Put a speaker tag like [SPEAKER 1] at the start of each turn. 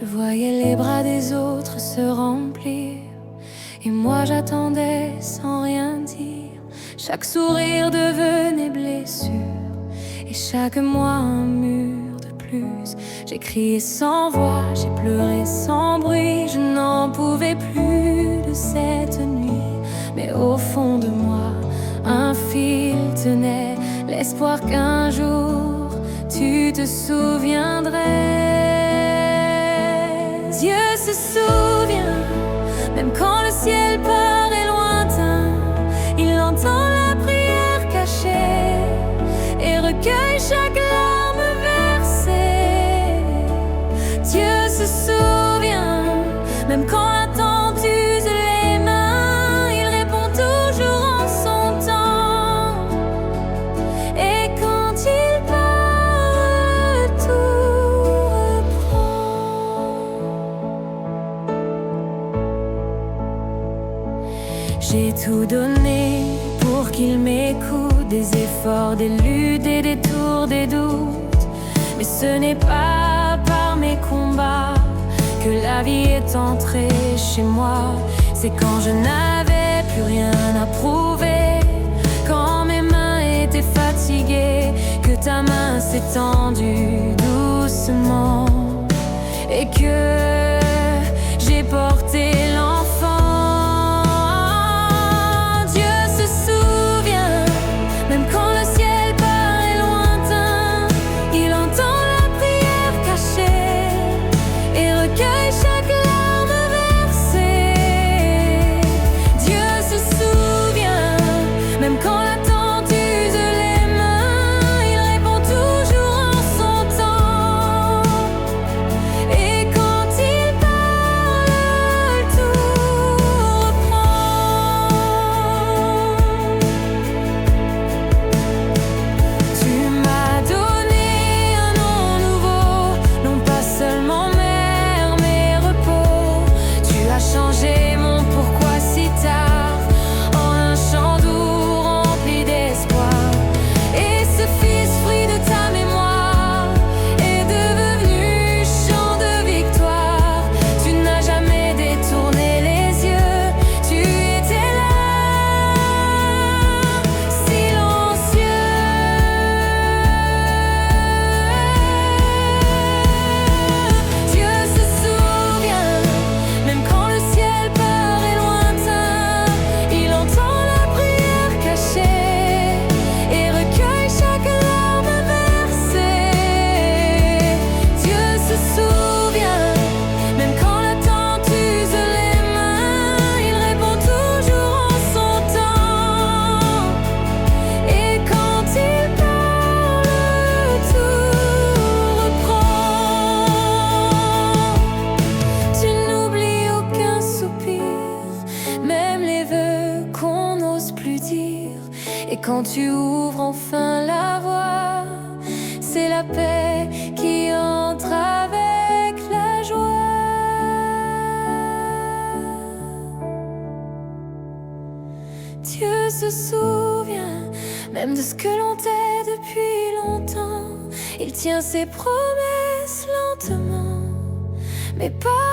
[SPEAKER 1] Je voyais les bras des autres se remplir, et moi j'attendais sans rien dire. Chaque sourire devenait blessure, et chaque mois un mur de plus. J'ai crié sans voix, j'ai pleuré sans bruit. Je n'en pouvais plus de cette nuit, mais au fond de moi un fil tenait, l'espoir qu'un jour tu te souviendrais. Dieu se souvient, même quand le ciel paraît lointain, il entend la prière cachée et recueille chaque larme versée. Dieu se souvient, même quand l'attente use les mains, il répond toujours en son temps. Et quand il parle, tout reprend. J'ai tout donné pour qu'il m'écoute, des efforts, des luttes, des détours, des doutes. Mais ce n'est pas par mes combats que la vie est entrée chez moi. C'est quand je n'avais plus rien à prouver, quand mes mains étaient fatiguées, que ta main s'est tendue doucement et que j'ai porté l'enfant. Dieu se souvient, même quand le ciel paraît lointain, il entend la prière cachée et recueille chaque larme versée. Dieu se souvient, même quand l'attente use les mains, il répond toujours en son temps. Et quand il parle, tout reprend. Tu m'as donné un nom nouveau, non pas seulement mère, mais repos. Tu as changé mon pourquoi si tard en un chant doux rempli d'espoir. Et ce fils, fruit de ta mémoire, est devenu chant de victoire. Tu n'as jamais détourné les yeux, tu étais là, silencieux. Dieu se souvient, même quand le ciel paraît lointain, il entend la prière cachée et recueille chaque larme versée. Dieu se souvient, même quand l'attente use les mains, il répond toujours en son temps. Et quand il parle, tout reprend. Tu n'oublies aucun soupir, même les vœux qu'on n'ose plus dire. Et quand tu ouvres enfin la voie, c'est la paix qui entre avec la joie. Dieu se souvient, même de ce que l'on tait depuis longtemps. Il tient ses promesses lentement, mais pas